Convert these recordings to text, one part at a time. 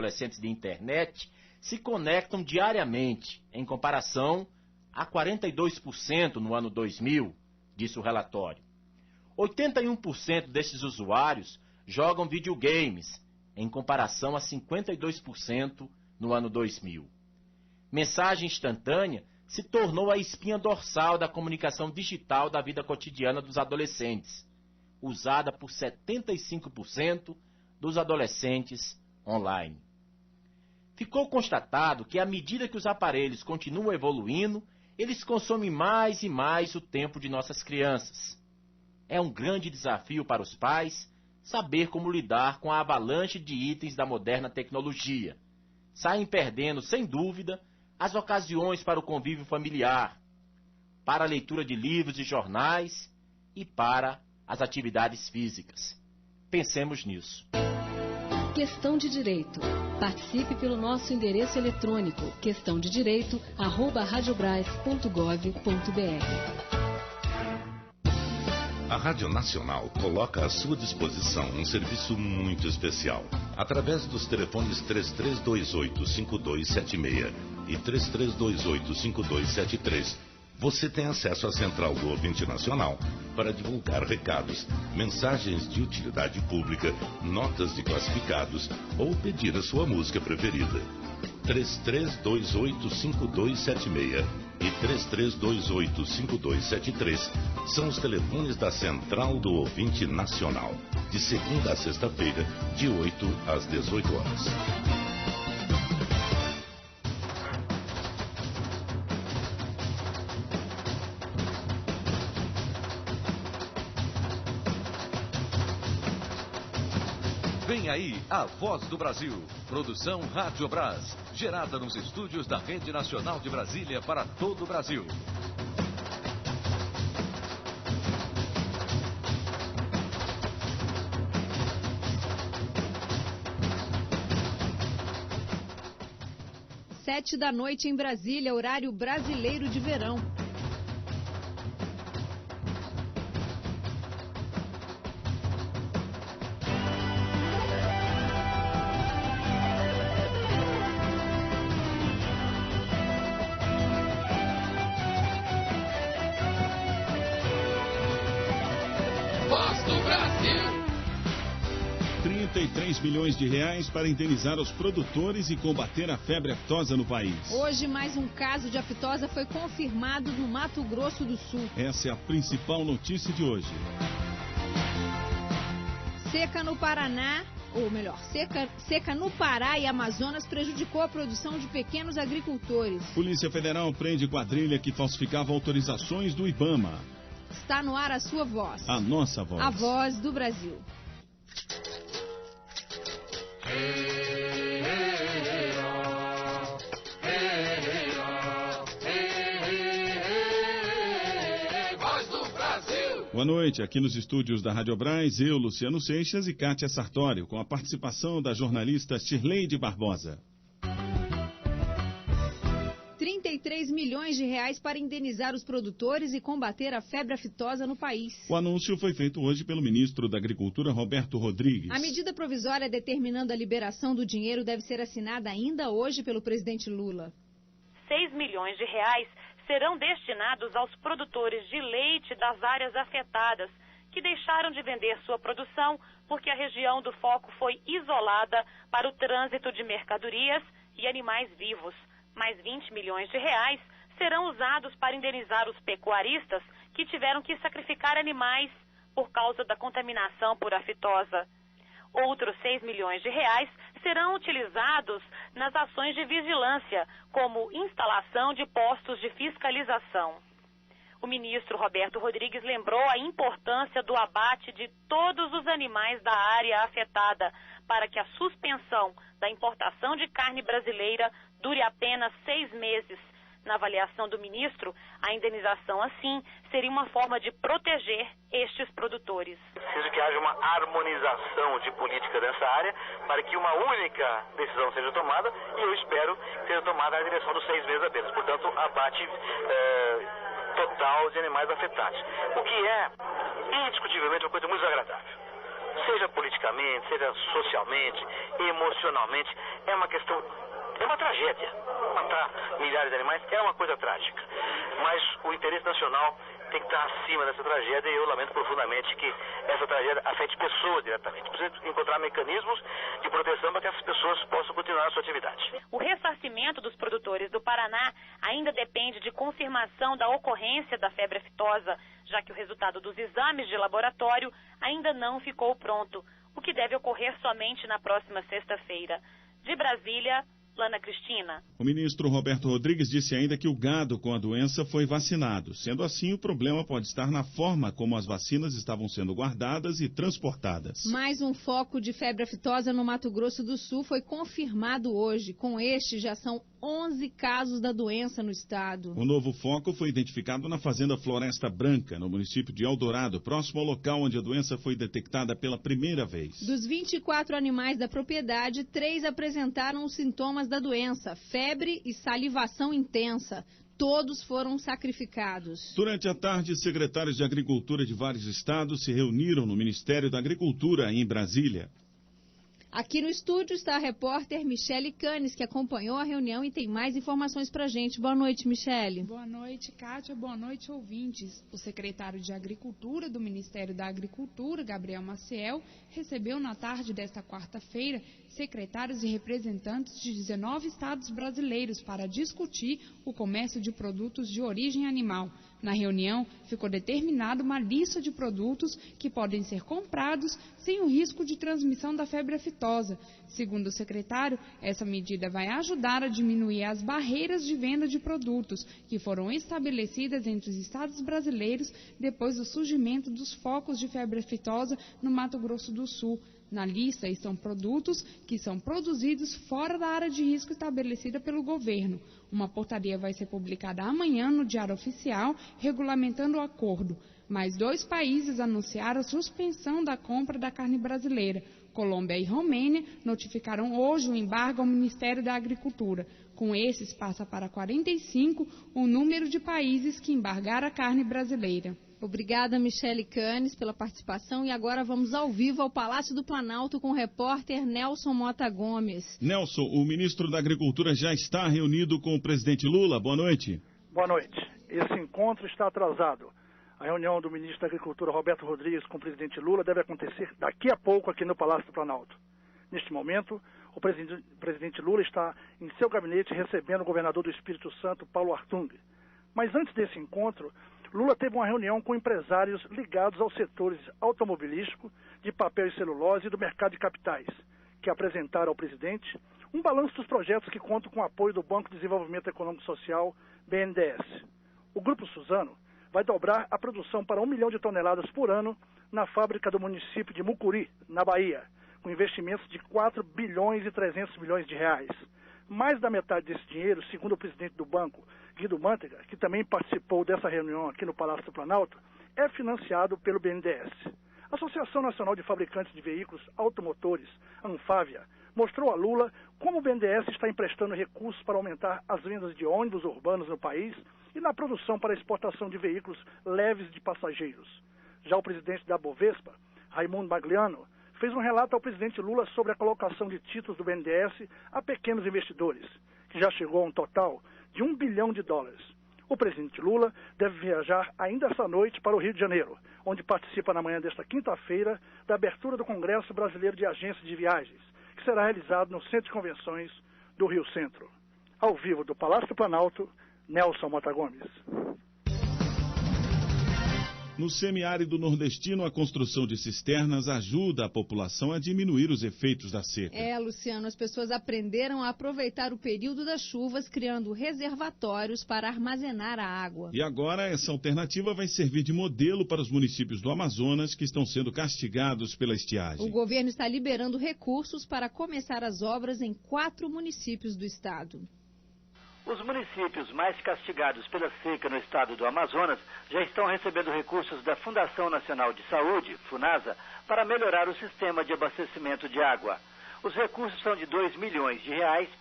adolescentes de internet se conectam diariamente, em comparação a 42% no ano 2000, disse o relatório. 81% desses usuários jogam videogames, em comparação a 52% no ano 2000. Mensagem instantânea se tornou a espinha dorsal da comunicação digital da vida cotidiana dos adolescentes, usada por 75% dos adolescentes online. Ficou constatado que, à medida que os aparelhos continuam evoluindo, eles consomem mais e mais o tempo de nossas crianças. É um grande desafio para os pais saber como lidar com a avalanche de itens da moderna tecnologia. Saem perdendo, sem dúvida, as ocasiões para o convívio familiar, para a leitura de livros e jornais e para as atividades físicas. Pensemos nisso. Questão de Direito. Participe pelo nosso endereço eletrônico questãodedireito@radiobras.gov.br. A Rádio Nacional coloca à sua disposição um serviço muito especial. Através dos telefones 3328-5276 e 3328-5273, você tem acesso à central do ouvinte nacional para divulgar recados, mensagens de utilidade pública, notas de classificados ou pedir a sua música preferida. 3328-5276 e 3328-5273 são os telefones da Central do Ouvinte Nacional, de segunda a sexta-feira, de 8 às 18 horas. Vem aí a Voz do Brasil, produção Rádio Brás, gerada nos estúdios da Rede Nacional de Brasília para todo o Brasil. Sete da noite em Brasília, horário brasileiro de verão. Voz do Brasil. 33 milhões de reais para indenizar os produtores e combater a febre aftosa no país. Hoje, mais um caso de aftosa foi confirmado no Mato Grosso do Sul. Essa é a principal notícia de hoje. Seca no Paraná, ou melhor, seca no Pará e Amazonas prejudicou a produção de pequenos agricultores. Polícia Federal prende quadrilha que falsificava autorizações do IBAMA. Está no ar a sua voz. A nossa voz. A voz do Brasil. Voz do Brasil. Boa noite, aqui nos estúdios da Rádio Brás, eu, Luciano Seixas e Kátia Sartório, com a participação da jornalista Shirleyde Barbosa. 33 milhões de reais para indenizar os produtores e combater a febre aftosa no país. O anúncio foi feito hoje pelo ministro da Agricultura, Roberto Rodrigues. A medida provisória determinando a liberação do dinheiro deve ser assinada ainda hoje pelo presidente Lula. 6 milhões de reais serão destinados aos produtores de leite das áreas afetadas, que deixaram de vender sua produção porque a região do foco foi isolada para o trânsito de mercadorias e animais vivos. Mais 20 milhões de reais serão usados para indenizar os pecuaristas que tiveram que sacrificar animais por causa da contaminação por aftosa. Outros 6 milhões de reais serão utilizados nas ações de vigilância, como instalação de postos de fiscalização. O ministro Roberto Rodrigues lembrou a importância do abate de todos os animais da área afetada para que a suspensão da importação de carne brasileira dure apenas 6 meses. Na avaliação do ministro, a indenização assim seria uma forma de proteger estes produtores. Preciso que haja uma harmonização de política nessa área para que uma única decisão seja tomada e eu espero que seja tomada na direção dos 6 meses apenas. Portanto, abate total de animais afetados. O que é indiscutivelmente uma coisa muito desagradável. seja politicamente, seja socialmente, emocionalmente, é uma questão, é uma tragédia. Matar milhares de animais é uma coisa trágica. Mas o interesse nacional tem que estar acima dessa tragédia e eu lamento profundamente que essa tragédia afete pessoas diretamente. Precisa encontrar mecanismos de proteção para que essas pessoas possam continuar a sua atividade. O ressarcimento dos produtores do Paraná ainda depende de confirmação da ocorrência da febre aftosa, já que o resultado dos exames de laboratório ainda não ficou pronto, o que deve ocorrer somente na próxima sexta-feira. De Brasília, Lana Cristina. O ministro Roberto Rodrigues disse ainda que o gado com a doença foi vacinado. Sendo assim, o problema pode estar na forma como as vacinas estavam sendo guardadas e transportadas. Mais um foco de febre aftosa no Mato Grosso do Sul foi confirmado hoje. Com este, já são 11 casos da doença no estado. O novo foco foi identificado na fazenda Floresta Branca, no município de Eldorado, próximo ao local onde a doença foi detectada pela primeira vez. Dos 24 animais da propriedade, 3 apresentaram os sintomas da doença, febre e salivação intensa. Todos foram sacrificados. Durante a tarde, secretários de Agricultura de vários estados se reuniram no Ministério da Agricultura, em Brasília. Aqui no estúdio está a repórter Michele Canes, que acompanhou a reunião e tem mais informações para a gente. Boa noite, Michele. Boa noite, Kátia. Boa noite, ouvintes. O secretário de Agricultura do Ministério da Agricultura, Gabriel Maciel, recebeu na tarde desta quarta-feira secretários e representantes de 19 estados brasileiros para discutir o comércio de produtos de origem animal. Na reunião, ficou determinada uma lista de produtos que podem ser comprados sem o risco de transmissão da febre aftosa. Segundo o secretário, essa medida vai ajudar a diminuir as barreiras de venda de produtos que foram estabelecidas entre os estados brasileiros depois do surgimento dos focos de febre aftosa no Mato Grosso do Sul. Na lista estão produtos que são produzidos fora da área de risco estabelecida pelo governo. Uma portaria vai ser publicada amanhã no Diário Oficial, regulamentando o acordo. Mais 2 países anunciaram a suspensão da compra da carne brasileira. Colômbia e Romênia notificaram hoje o embargo ao Ministério da Agricultura. Com esses, passa para 45 o número de países que embargaram a carne brasileira. Obrigada, Michele Canes, pela participação. E agora vamos ao vivo ao Palácio do Planalto com o repórter Nelson Mota Gomes. Nelson, o ministro da Agricultura já está reunido com o presidente Lula. Boa noite. Boa noite. Esse encontro está atrasado. A reunião do ministro da Agricultura, Roberto Rodrigues, com o presidente Lula deve acontecer daqui a pouco aqui no Palácio do Planalto. Neste momento, o presidente Lula está em seu gabinete recebendo o governador do Espírito Santo, Paulo Artung. Mas antes desse encontro, Lula teve uma reunião com empresários ligados aos setores automobilístico, de papel e celulose e do mercado de capitais, que apresentaram ao presidente um balanço dos projetos que contam com o apoio do Banco de Desenvolvimento Econômico e Social, BNDES. O Grupo Suzano vai dobrar a produção para 1 milhão de toneladas por ano na fábrica do município de Mucuri, na Bahia, com investimentos de 4 bilhões e 300 milhões de reais. Mais da metade desse dinheiro, segundo o presidente do banco, Guido Mantega, que também participou dessa reunião aqui no Palácio do Planalto, é financiado pelo BNDES. A Associação Nacional de Fabricantes de Veículos Automotores, Anfávia, mostrou a Lula como o BNDES está emprestando recursos para aumentar as vendas de ônibus urbanos no país e na produção para a exportação de veículos leves de passageiros. Já o presidente da Bovespa, Raimundo Magliano, fez um relato ao presidente Lula sobre a colocação de títulos do BNDES a pequenos investidores, que já chegou a um total de $1 bilhão. O presidente Lula deve viajar ainda essa noite para o Rio de Janeiro, onde participa na manhã desta quinta-feira da abertura do Congresso Brasileiro de Agências de Viagens, que será realizado no Centro de Convenções do Rio Centro. Ao vivo do Palácio do Planalto, Nelson Mota Gomes. No semiárido nordestino, a construção de cisternas ajuda a população a diminuir os efeitos da seca. Luciano, as pessoas aprenderam a aproveitar o período das chuvas, criando reservatórios para armazenar a água. E agora essa alternativa vai servir de modelo para os municípios do Amazonas que estão sendo castigados pela estiagem. O governo está liberando recursos para começar as obras em 4 municípios do estado. Os municípios mais castigados pela seca no estado do Amazonas já estão recebendo recursos da Fundação Nacional de Saúde, FUNASA, para melhorar o sistema de abastecimento de água. Os recursos são de R$2 milhões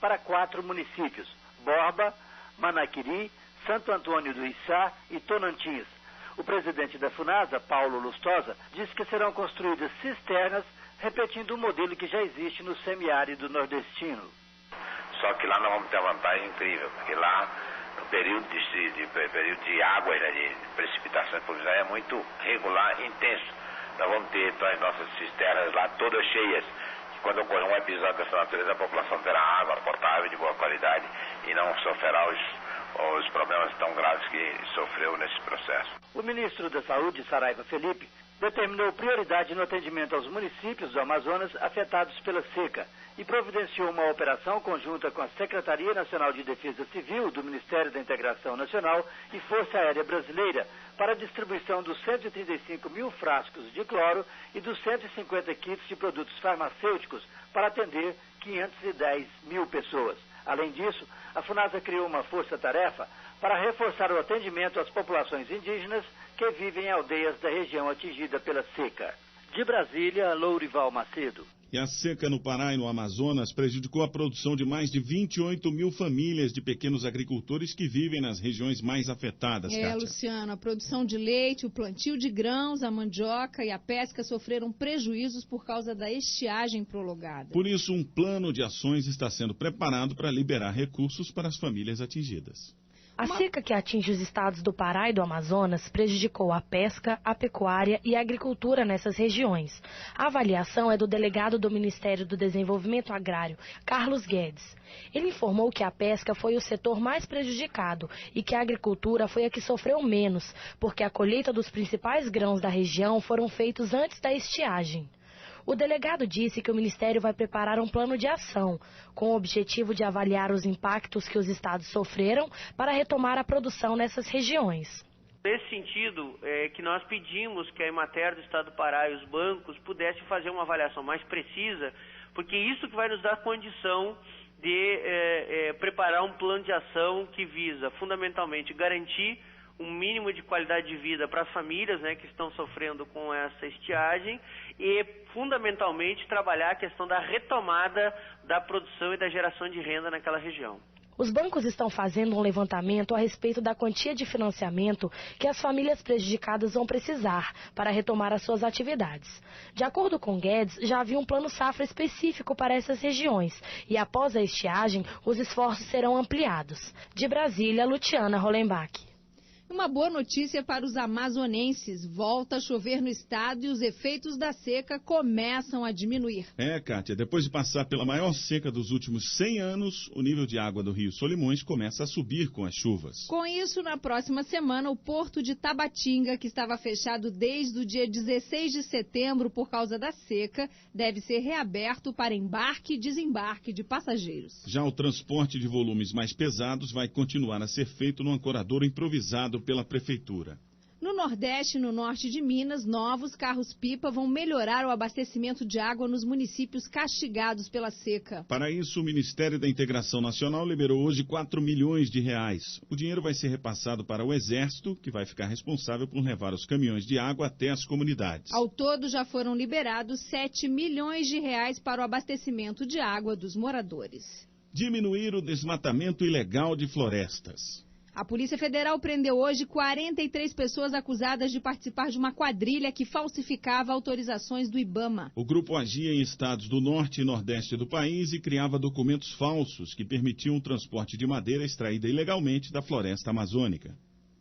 para 4 municípios: Borba, Manaquiri, Santo Antônio do Içá e Tonantins. O presidente da FUNASA, Paulo Lustosa, disse que serão construídas cisternas repetindo o modelo que já existe no semiárido nordestino. Só que lá nós vamos ter uma vantagem incrível, porque lá o período de água, né, de precipitação é muito regular e intenso. Nós vamos ter então, as nossas cisternas lá todas cheias. Quando ocorrer um episódio dessa natureza, a população terá água potável de boa qualidade e não sofrerá os problemas tão graves que sofreu nesse processo. O ministro da Saúde, Saraiva Felipe, determinou prioridade no atendimento aos municípios do Amazonas afetados pela seca e providenciou uma operação conjunta com a Secretaria Nacional de Defesa Civil do Ministério da Integração Nacional e Força Aérea Brasileira para a distribuição dos 135 mil frascos de cloro e dos 150 kits de produtos farmacêuticos para atender 510 mil pessoas. Além disso, a FUNASA criou uma força-tarefa para reforçar o atendimento às populações indígenas que vivem em aldeias da região atingida pela seca. De Brasília, Lourival Macedo. E a seca no Pará e no Amazonas prejudicou a produção de mais de 28 mil famílias de pequenos agricultores que vivem nas regiões mais afetadas, Kátia. Luciano, a produção de leite, o plantio de grãos, a mandioca e a pesca sofreram prejuízos por causa da estiagem prolongada. Por isso, um plano de ações está sendo preparado para liberar recursos para as famílias atingidas. A seca que atinge os estados do Pará e do Amazonas prejudicou a pesca, a pecuária e a agricultura nessas regiões. A avaliação é do delegado do Ministério do Desenvolvimento Agrário, Carlos Guedes. Ele informou que a pesca foi o setor mais prejudicado e que a agricultura foi a que sofreu menos, porque a colheita dos principais grãos da região foram feitos antes da estiagem. O delegado disse que o Ministério vai preparar um plano de ação, com o objetivo de avaliar os impactos que os estados sofreram para retomar a produção nessas regiões. Nesse sentido, é que nós pedimos que a Emater do Estado do Pará e os bancos pudessem fazer uma avaliação mais precisa, porque isso que vai nos dar condição de preparar um plano de ação que visa, fundamentalmente, garantir um mínimo de qualidade de vida para as famílias, né, que estão sofrendo com essa estiagem e, fundamentalmente, trabalhar a questão da retomada da produção e da geração de renda naquela região. Os bancos estão fazendo um levantamento a respeito da quantia de financiamento que as famílias prejudicadas vão precisar para retomar as suas atividades. De acordo com Guedes, já havia um plano safra específico para essas regiões e, após a estiagem, os esforços serão ampliados. De Brasília, Luciana Hollenbach. Uma boa notícia para os amazonenses. Volta a chover no estado e os efeitos da seca começam a diminuir. Kátia, depois de passar pela maior seca dos últimos 100 anos, o nível de água do Rio Solimões começa a subir com as chuvas. Com isso, na próxima semana, o porto de Tabatinga, que estava fechado desde o dia 16 de setembro por causa da seca, deve ser reaberto para embarque e desembarque de passageiros. Já o transporte de volumes mais pesados vai continuar a ser feito no ancoradouro improvisado pela prefeitura. No Nordeste e no Norte de Minas, novos carros-pipa vão melhorar o abastecimento de água nos municípios castigados pela seca. Para isso, o Ministério da Integração Nacional liberou hoje 4 milhões de reais. O dinheiro vai ser repassado para o Exército, que vai ficar responsável por levar os caminhões de água até as comunidades. Ao todo, já foram liberados 7 milhões de reais para o abastecimento de água dos moradores. Diminuir o desmatamento ilegal de florestas. A Polícia Federal prendeu hoje 43 pessoas acusadas de participar de uma quadrilha que falsificava autorizações do IBAMA. O grupo agia em estados do norte e nordeste do país e criava documentos falsos que permitiam o transporte de madeira extraída ilegalmente da floresta amazônica.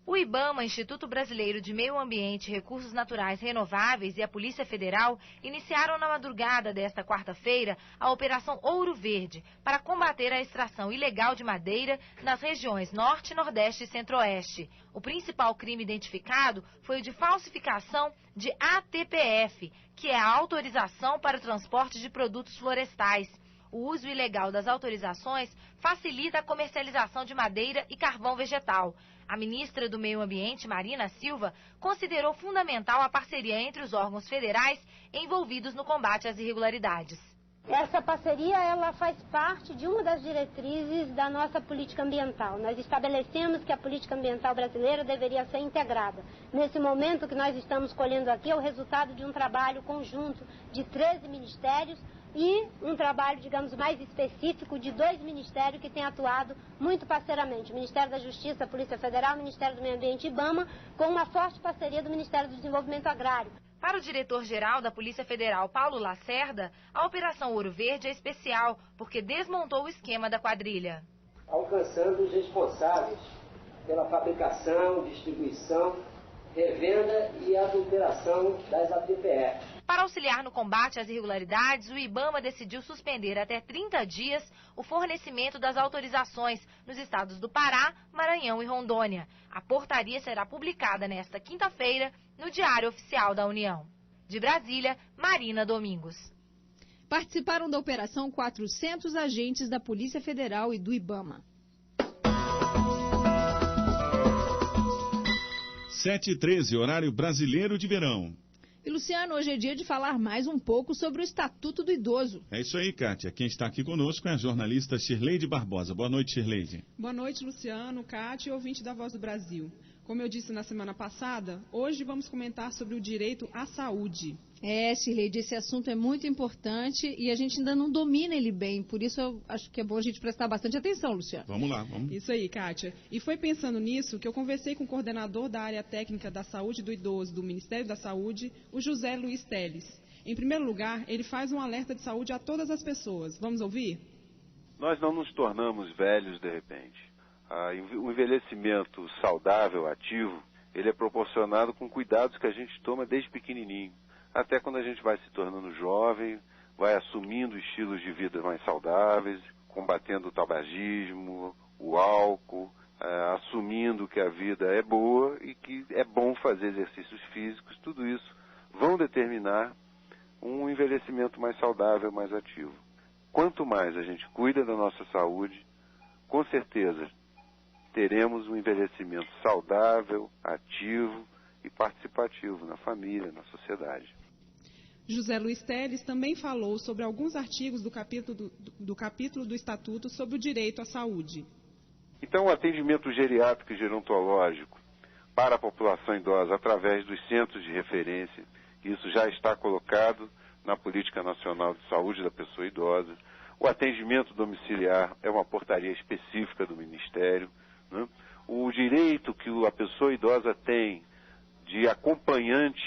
O IBAMA, Instituto Brasileiro de Meio Ambiente e Recursos Naturais Renováveis, e a Polícia Federal iniciaram na madrugada desta quarta-feira a Operação Ouro Verde para combater a extração ilegal de madeira nas regiões Norte, Nordeste e Centro-Oeste. O principal crime identificado foi o de falsificação de ATPF, que é a autorização para o transporte de produtos florestais. O uso ilegal das autorizações facilita a comercialização de madeira e carvão vegetal. A ministra do Meio Ambiente, Marina Silva, considerou fundamental a parceria entre os órgãos federais envolvidos no combate às irregularidades. Essa parceria, ela faz parte de uma das diretrizes da nossa política ambiental. Nós estabelecemos que a política ambiental brasileira deveria ser integrada. Nesse momento, o que nós estamos colhendo aqui é o resultado de um trabalho conjunto de 13 ministérios, e um trabalho, digamos, mais específico de 2 ministérios que têm atuado muito parceiramente, o Ministério da Justiça, a Polícia Federal, o Ministério do Meio Ambiente e IBAMA, com uma forte parceria do Ministério do Desenvolvimento Agrário. Para o diretor-geral da Polícia Federal, Paulo Lacerda, a Operação Ouro Verde é especial porque desmontou o esquema da quadrilha. Alcançando os responsáveis pela fabricação, distribuição, revenda e adulteração das APPF. Para auxiliar no combate às irregularidades, o IBAMA decidiu suspender até 30 dias o fornecimento das autorizações nos estados do Pará, Maranhão e Rondônia. A portaria será publicada nesta quinta-feira no Diário Oficial da União. De Brasília, Marina Domingos. Participaram da operação 400 agentes da Polícia Federal e do IBAMA. 7h13, horário brasileiro de verão. E, Luciano, hoje é dia de falar mais um pouco sobre o Estatuto do Idoso. É isso aí, Kátia. Quem está aqui conosco é a jornalista Shirleide Barbosa. Boa noite, Shirleide. Boa noite, Luciano, Kátia e ouvinte da Voz do Brasil. Como eu disse na semana passada, hoje vamos comentar sobre o direito à saúde. Shirleide, esse assunto é muito importante e a gente ainda não domina ele bem, por isso eu acho que é bom a gente prestar bastante atenção, Luciano. Vamos lá, vamos. Isso aí, Kátia. E foi pensando nisso que eu conversei com o coordenador da área técnica da saúde do idoso do Ministério da Saúde, o José Luiz Teles. Em primeiro lugar, ele faz um alerta de saúde a todas as pessoas. Vamos ouvir? Nós não nos tornamos velhos de repente. O envelhecimento saudável, ativo, ele é proporcionado com cuidados que a gente toma desde pequenininho. Até quando a gente vai se tornando jovem, vai assumindo estilos de vida mais saudáveis, combatendo o tabagismo, o álcool, assumindo que a vida é boa e que é bom fazer exercícios físicos, tudo isso vão determinar um envelhecimento mais saudável, mais ativo. Quanto mais a gente cuida da nossa saúde, com certeza teremos um envelhecimento saudável, ativo e participativo na família, na sociedade. José Luiz Teles também falou sobre alguns artigos do capítulo do Estatuto sobre o direito à saúde. Então, o atendimento geriátrico e gerontológico para a população idosa através dos centros de referência, isso já está colocado na Política Nacional de Saúde da Pessoa Idosa. O atendimento domiciliar é uma portaria específica do Ministério, né? O direito que a pessoa idosa tem de acompanhante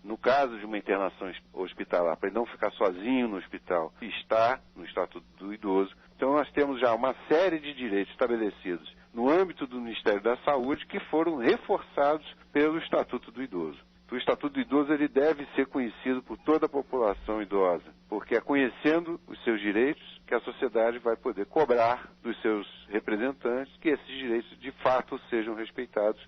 no caso de uma internação hospitalar, para ele não ficar sozinho no hospital, está no Estatuto do Idoso. Então nós temos já uma série de direitos estabelecidos no âmbito do Ministério da Saúde que foram reforçados pelo Estatuto do Idoso. O Estatuto do Idoso ele deve ser conhecido por toda a população idosa, porque é conhecendo os seus direitos que a sociedade vai poder cobrar dos seus representantes que esses direitos de fato sejam respeitados.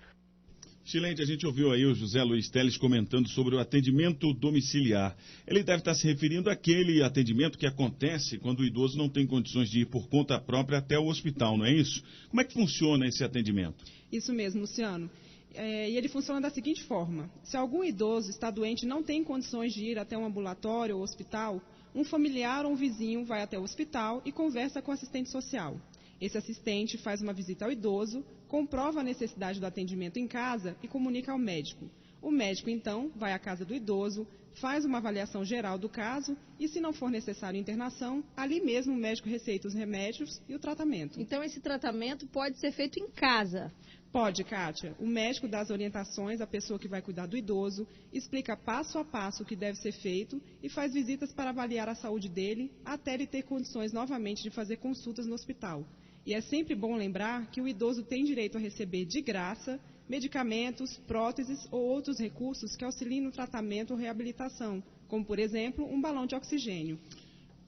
Shirleide, a gente ouviu aí o José Luiz Teles comentando sobre o atendimento domiciliar. Ele deve estar se referindo àquele atendimento que acontece quando o idoso não tem condições de ir por conta própria até o hospital, não é isso? Como é que funciona esse atendimento? Isso mesmo, Luciano. E ele funciona da seguinte forma. Se algum idoso está doente e não tem condições de ir até um ambulatório ou hospital, um familiar ou um vizinho vai até o hospital e conversa com o assistente social. Esse assistente faz uma visita ao idoso, comprova a necessidade do atendimento em casa e comunica ao médico. O médico, então, vai à casa do idoso, faz uma avaliação geral do caso e, se não for necessário internação, ali mesmo o médico receita os remédios e o tratamento. Então, esse tratamento pode ser feito em casa? Pode, Kátia. O médico dá as orientações à pessoa que vai cuidar do idoso, explica passo a passo o que deve ser feito e faz visitas para avaliar a saúde dele até ele ter condições novamente de fazer consultas no hospital. E é sempre bom lembrar que o idoso tem direito a receber de graça medicamentos, próteses ou outros recursos que auxiliem no tratamento ou reabilitação, como, por exemplo, um balão de oxigênio.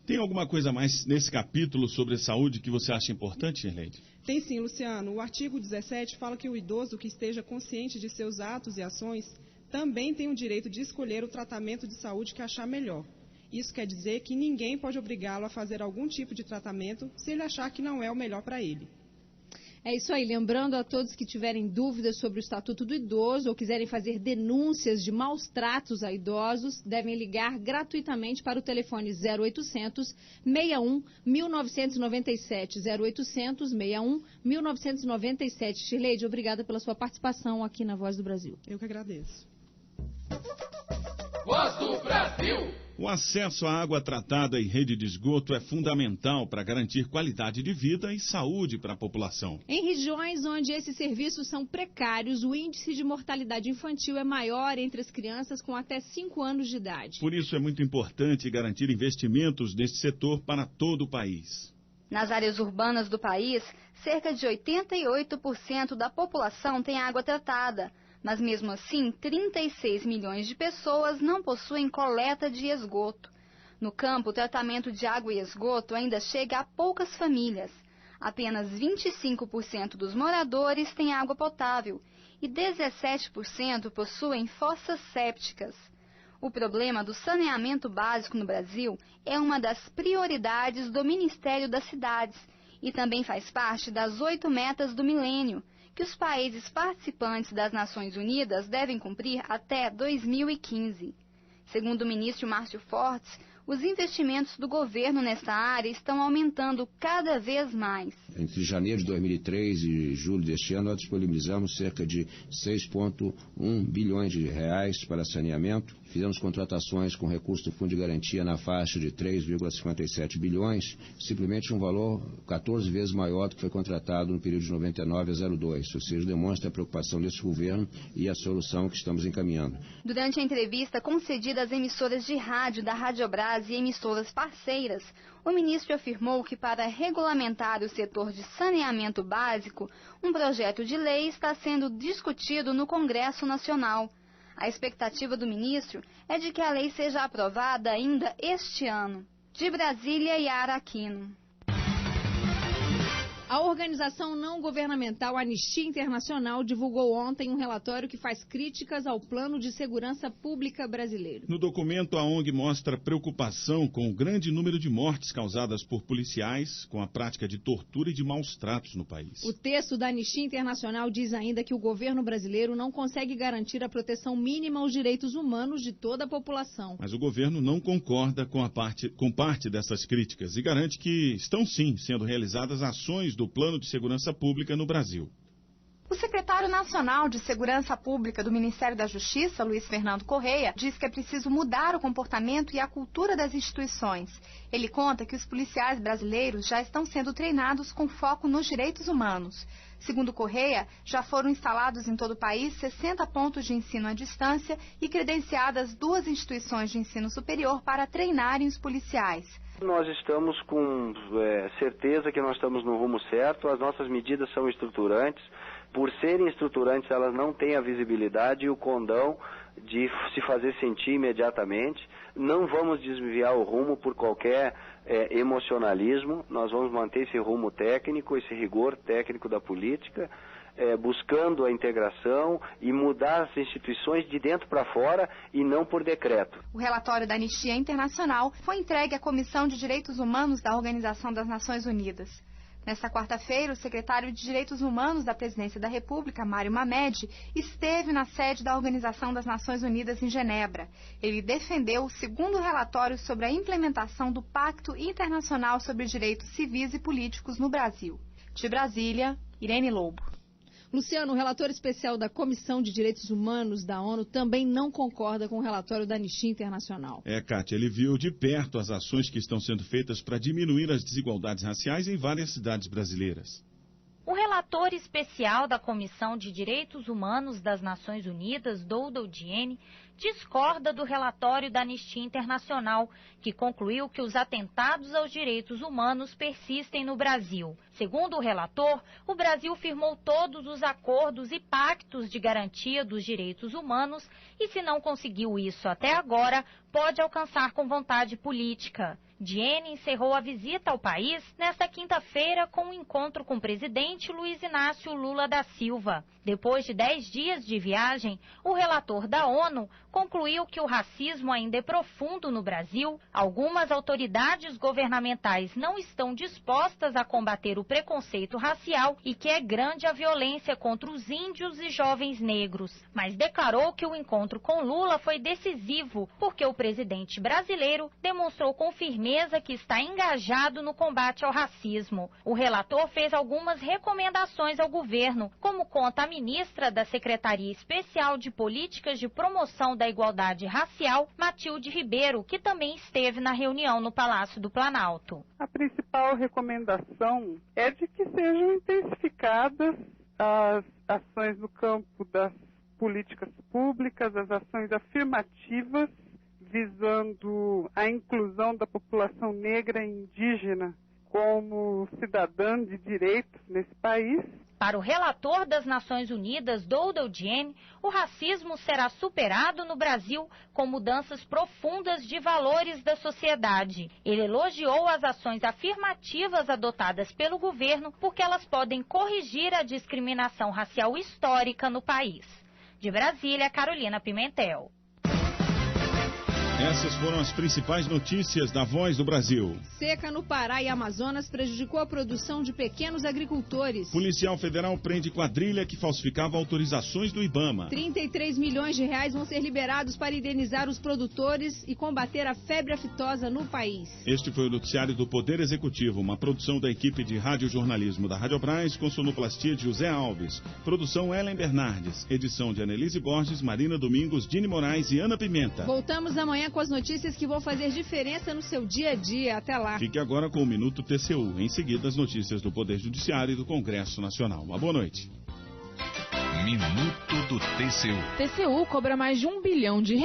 Tem alguma coisa mais nesse capítulo sobre saúde que você acha importante, Shirleide? Tem sim, Luciano. O artigo 17 fala que o idoso que esteja consciente de seus atos e ações também tem o direito de escolher o tratamento de saúde que achar melhor. Isso quer dizer que ninguém pode obrigá-lo a fazer algum tipo de tratamento se ele achar que não é o melhor para ele. É isso aí. Lembrando a todos que tiverem dúvidas sobre o Estatuto do Idoso ou quiserem fazer denúncias de maus tratos a idosos, devem ligar gratuitamente para o telefone 0800 61 1997. 0800 61 1997. Shirleide, obrigada pela sua participação aqui na Voz do Brasil. Eu que agradeço. Voz do Brasil. O acesso à água tratada e rede de esgoto é fundamental para garantir qualidade de vida e saúde para a população. Em regiões onde esses serviços são precários, o índice de mortalidade infantil é maior entre as crianças com até 5 anos de idade. Por isso é muito importante garantir investimentos neste setor para todo o país. Nas áreas urbanas do país, cerca de 88% da população tem água tratada. Mas mesmo assim, 36 milhões de pessoas não possuem coleta de esgoto. No campo, o tratamento de água e esgoto ainda chega a poucas famílias. Apenas 25% dos moradores têm água potável e 17% possuem fossas sépticas. O problema do saneamento básico no Brasil é uma das prioridades do Ministério das Cidades e também faz parte das 8 metas do milênio, que os países participantes das Nações Unidas devem cumprir até 2015. Segundo o ministro Márcio Fortes, os investimentos do governo nesta área estão aumentando cada vez mais. Entre janeiro de 2003 e julho deste ano, nós disponibilizamos cerca de 6,1 bilhões de reais para saneamento. Fizemos contratações com recurso do Fundo de Garantia na faixa de 3,57 bilhões, simplesmente um valor 14 vezes maior do que foi contratado no período de 99 a 02, ou seja, demonstra a preocupação desse governo e a solução que estamos encaminhando. Durante a entrevista concedida às emissoras de rádio da Radiobras e emissoras parceiras, o ministro afirmou que para regulamentar o setor de saneamento básico, um projeto de lei está sendo discutido no Congresso Nacional. A expectativa do ministro é de que a lei seja aprovada ainda este ano. De Brasília, Yara Aquino. A organização não governamental Anistia Internacional divulgou ontem um relatório que faz críticas ao Plano de Segurança Pública brasileiro. No documento, a ONG mostra preocupação com o grande número de mortes causadas por policiais, com a prática de tortura e de maus tratos no país. O texto da Anistia Internacional diz ainda que o governo brasileiro não consegue garantir a proteção mínima aos direitos humanos de toda a população. Mas o governo não concorda com parte dessas críticas e garante que estão sim sendo realizadas ações do Plano de Segurança Pública no Brasil. O secretário nacional de Segurança Pública do Ministério da Justiça, Luiz Fernando Correia, diz que é preciso mudar o comportamento e a cultura das instituições. Ele conta que os policiais brasileiros já estão sendo treinados com foco nos direitos humanos. Segundo Correia, já foram instalados em todo o país 60 pontos de ensino à distância e credenciadas 2 instituições de ensino superior para treinarem os policiais. Nós estamos com certeza que nós estamos no rumo certo, as nossas medidas são estruturantes. Por serem estruturantes, elas não têm a visibilidade e o condão de se fazer sentir imediatamente. Não vamos desviar o rumo por qualquer emocionalismo, nós vamos manter esse rumo técnico, esse rigor técnico da política, buscando a integração e mudar as instituições de dentro para fora e não por decreto. O relatório da Anistia Internacional foi entregue à Comissão de Direitos Humanos da Organização das Nações Unidas. Nesta quarta-feira, o secretário de Direitos Humanos da Presidência da República, Mário Mamed, esteve na sede da Organização das Nações Unidas em Genebra. Ele defendeu o segundo relatório sobre a implementação do Pacto Internacional sobre Direitos Civis e Políticos no Brasil. De Brasília, Irene Lobo. Luciano, o relator especial da Comissão de Direitos Humanos da ONU também não concorda com o relatório da Anistia Internacional. Kátia, ele viu de perto as ações que estão sendo feitas para diminuir as desigualdades raciais em várias cidades brasileiras. O relator especial da Comissão de Direitos Humanos das Nações Unidas, Douda Diene, discorda do relatório da Anistia Internacional, que concluiu que os atentados aos direitos humanos persistem no Brasil. Segundo o relator, o Brasil firmou todos os acordos e pactos de garantia dos direitos humanos e, se não conseguiu isso até agora, pode alcançar com vontade política. Diene encerrou a visita ao país nesta quinta-feira com um encontro com o presidente Luiz Inácio Lula da Silva. Depois de 10 dias de viagem, o relator da ONU concluiu que o racismo ainda é profundo no Brasil, algumas autoridades governamentais não estão dispostas a combater o preconceito racial e que é grande a violência contra os índios e jovens negros. Mas declarou que o encontro com Lula foi decisivo, porque o presidente brasileiro demonstrou com firmeza mesa que está engajado no combate ao racismo. O relator fez algumas recomendações ao governo, como conta a ministra da Secretaria Especial de Políticas de Promoção da Igualdade Racial, Matilde Ribeiro, que também esteve na reunião no Palácio do Planalto. A principal recomendação é de que sejam intensificadas as ações no campo das políticas públicas, as ações afirmativas, visando a inclusão da população negra e indígena como cidadã de direitos nesse país. Para o relator das Nações Unidas, Douda Diene, o racismo será superado no Brasil com mudanças profundas de valores da sociedade. Ele elogiou as ações afirmativas adotadas pelo governo porque elas podem corrigir a discriminação racial histórica no país. De Brasília, Carolina Pimentel. Essas foram as principais notícias da Voz do Brasil. Seca no Pará e Amazonas prejudicou a produção de pequenos agricultores. Policial Federal prende quadrilha que falsificava autorizações do IBAMA. 33 milhões de reais vão ser liberados para indenizar os produtores e combater a febre aftosa no país. Este foi o noticiário do Poder Executivo, uma produção da equipe de radiojornalismo da Rádio Brás, com sonoplastia de José Alves. Produção Ellen Bernardes. Edição de Anelise Borges, Marina Domingos, Dini Moraes e Ana Pimenta. Voltamos amanhã com as notícias que vão fazer diferença no seu dia a dia. Até lá. Fique agora com o Minuto TCU. Em seguida, as notícias do Poder Judiciário e do Congresso Nacional. Uma boa noite. Minuto do TCU. TCU cobra mais de R$1 bilhão de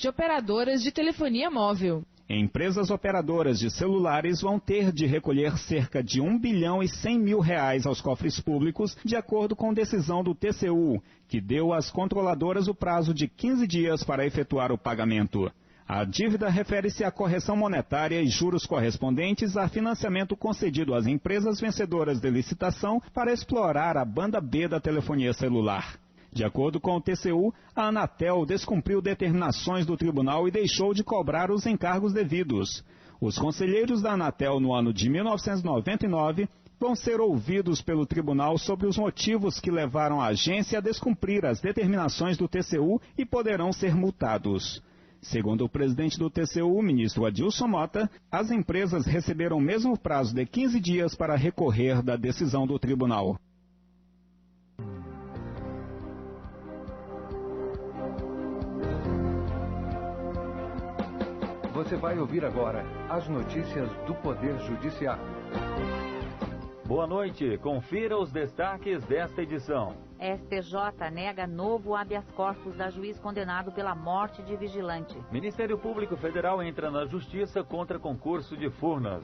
operadoras de telefonia móvel. Empresas operadoras de celulares vão ter de recolher cerca de R$1 bilhão e 100 mil aos cofres públicos, de acordo com decisão do TCU, que deu às controladoras o prazo de 15 dias para efetuar o pagamento. A dívida refere-se à correção monetária e juros correspondentes a financiamento concedido às empresas vencedoras de licitação para explorar a banda B da telefonia celular. De acordo com o TCU, a Anatel descumpriu determinações do tribunal e deixou de cobrar os encargos devidos. Os conselheiros da Anatel no ano de 1999 vão ser ouvidos pelo tribunal sobre os motivos que levaram a agência a descumprir as determinações do TCU e poderão ser multados. Segundo o presidente do TCU, ministro Adilson Mota, as empresas receberam o mesmo prazo de 15 dias para recorrer da decisão do tribunal. Você vai ouvir agora as notícias do Poder Judiciário. Boa noite, confira os destaques desta edição. STJ nega novo habeas corpus da juiz condenado pela morte de vigilante. Ministério Público Federal entra na justiça contra concurso de Furnas.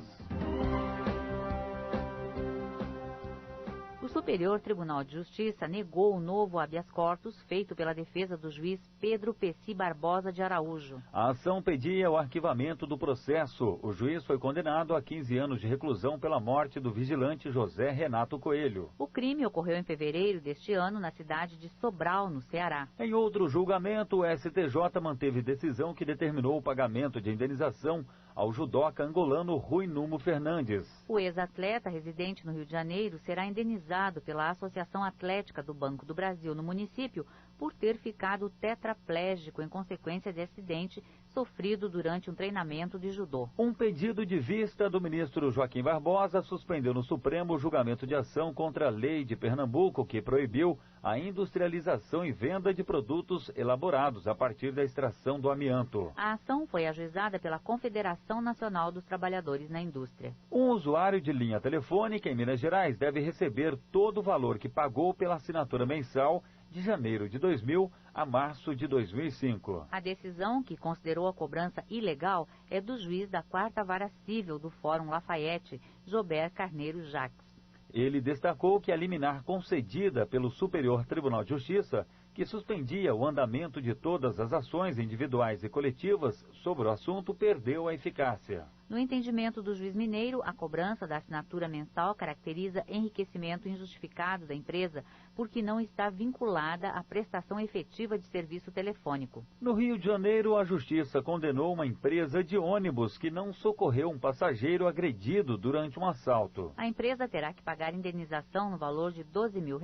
O Superior Tribunal de Justiça negou o novo habeas corpus feito pela defesa do juiz Pedro Pessi Barbosa de Araújo. A ação pedia o arquivamento do processo. O juiz foi condenado a 15 anos de reclusão pela morte do vigilante José Renato Coelho. O crime ocorreu em fevereiro deste ano na cidade de Sobral, no Ceará. Em outro julgamento, o STJ manteve decisão que determinou o pagamento de indenização ao judoca angolano Rui Numo Fernandes. O ex-atleta residente no Rio de Janeiro será indenizado pela Associação Atlética do Banco do Brasil no município por ter ficado tetraplégico em consequência de acidente sofrido durante um treinamento de judô. Um pedido de vista do ministro Joaquim Barbosa suspendeu no Supremo o julgamento de ação contra a lei de Pernambuco que proibiu a industrialização e venda de produtos elaborados a partir da extração do amianto. A ação foi ajuizada pela Confederação Nacional dos Trabalhadores na Indústria. Um usuário de linha telefônica em Minas Gerais deve receber todo o valor que pagou pela assinatura mensal de janeiro de 2000 a março de 2005. A decisão, que considerou a cobrança ilegal, é do juiz da 4ª Vara Cível do Fórum Lafayette, Jober Carneiro Jacques. Ele destacou que a liminar concedida pelo Superior Tribunal de Justiça, que suspendia o andamento de todas as ações individuais e coletivas sobre o assunto, perdeu a eficácia. No entendimento do juiz mineiro, a cobrança da assinatura mensal caracteriza enriquecimento injustificado da empresa porque não está vinculada à prestação efetiva de serviço telefônico. No Rio de Janeiro, a Justiça condenou uma empresa de ônibus que não socorreu um passageiro agredido durante um assalto. A empresa terá que pagar indenização no valor de R$12 mil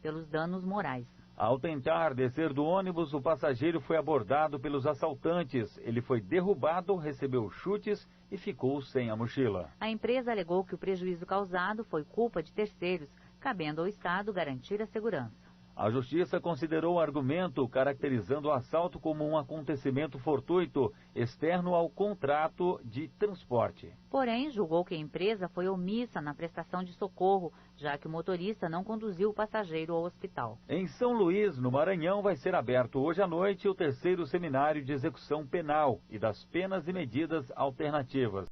pelos danos morais. Ao tentar descer do ônibus, o passageiro foi abordado pelos assaltantes. Ele foi derrubado, recebeu chutes e ficou sem a mochila. A empresa alegou que o prejuízo causado foi culpa de terceiros, cabendo ao Estado garantir a segurança. A Justiça considerou o argumento, caracterizando o assalto como um acontecimento fortuito, externo ao contrato de transporte. Porém, julgou que a empresa foi omissa na prestação de socorro, já que o motorista não conduziu o passageiro ao hospital. Em São Luís, no Maranhão, vai ser aberto hoje à noite o 3º Seminário de Execução Penal e das Penas e Medidas Alternativas.